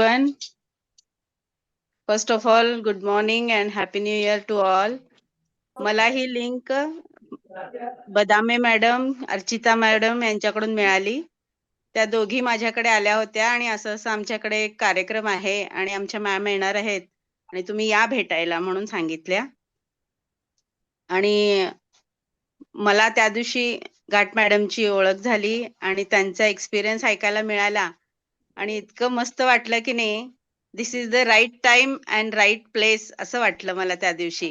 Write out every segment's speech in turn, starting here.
everyone. First of all, good morning and happy new year to all. मला ही link बदामे madam, Archita madam यांच्याकडून मिळाली. त्या दोघी माझ्याकडे आल्या होत्या आणि असं आमच्याकडे एक कार्यक्रम आहे आणि आमच्या मॅम येणार आहेत आणि तुम्ही या भेटायला म्हणून सांगितल्या. आणि मला त्या दिवशी घाट मॅडमची ओळख झाली आणि त्यांचा एक्सपिरियन्स ऐकायला मिळाला आणि इतकं मस्त वाटलं की नाही, this is the right time and right place असं वाटलं मला त्या दिवशी.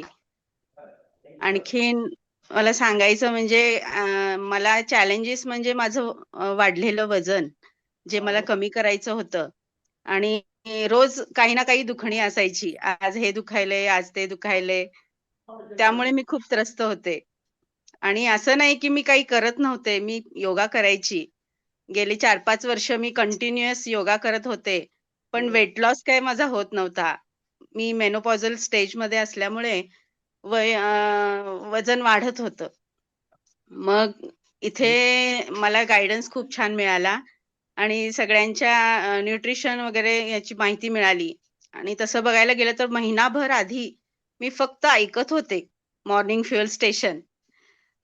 आणखीन मला सांगायचं म्हणजे मला चॅलेंजेस म्हणजे माझं वाढलेलं वजन, जे मला कमी करायचं होतं आणि रोज काही ना काही दुखणी असायची. आज हे दुखायलंय, आज ते दुखायलंय. त्यामुळे मी खूप त्रस्त होते. आणि असं नाही की मी काही करत नव्हते. मी योगा करायची. गेली 4-5 वर्ष मी कंटिन्युअस योगा करत होते. पण वेट लॉस काही माझा होत नव्हता. मी मेनोपॉझल स्टेजमध्ये असल्यामुळे वजन वाढत होतं. मग इथे मला गाईडन्स खूप छान मिळाला आणि सगळ्यांच्या न्यूट्रिशन वगैरे याची माहिती मिळाली आणि तसं बघायला गेलं तर महिनाभर आधी मी फक्त ऐकत होते मॉर्निंग फ्युअल स्टेशन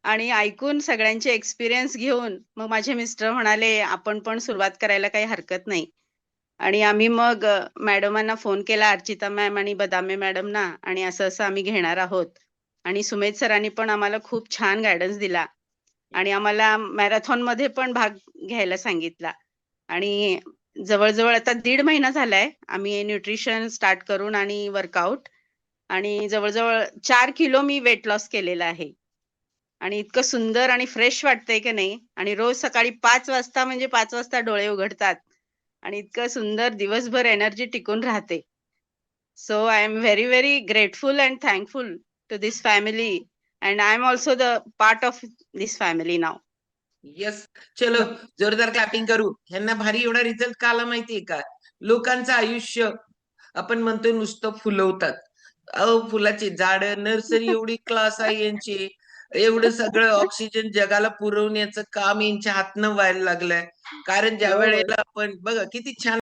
आणि ऐकून सगळ्यांचे एक्सपिरियन्स घेऊन मग माझे मिस्टर म्हणाले, "आपण पण सुरुवात करायला काही हरकत नाही." आणि आम्ही मग मॅडमांना फोन केला, अर्चिता मॅम आणि बदामे मॅडमना आणि असं-असं आम्ही घेणार आहोत. आणि सुमेध सरांनी पण आम्हाला खूप छान गाईडन्स दिला आणि आम्हाला मॅरेथॉनमध्ये पण भाग घ्यायला सांगितला. आणि जवळ-जवळ आता 1.5 महिना झालाय आम्ही न्यूट्रिशन स्टार्ट करून आणि वर्कआउट आणि जवळ-जवळ 4 किलो मी वेट लॉस केलेलं आहे. आणि इतकं सुंदर आणि फ्रेश वाटतंय की नाही आणि रोज सकाळी 5 वाजता म्हणजे 5 वाजता डोळे उघडतात आणि इतकं सुंदर दिवसभर एनर्जी टिकून राहते. So I am very, very grateful and thankful to this family and I am also the part of this family now. Yes, चलो जोरदार क्लॅपिंग करू. ह्यांना भारी एवढा रिझल्ट का आला माहितीये का? लोकांचं आयुष्य आपण म्हणतो नुसतं फुलवतात. अहो फुलाची झाड नर्सरी एवढी क्लास आहे यांची. एवढं सगळं ऑक्सिजन जगाला पुरवण्याचं काम यांच्या हातनं व्हायला लागलंय. कारण ज्या हो. वेळेला आपण बघा किती छान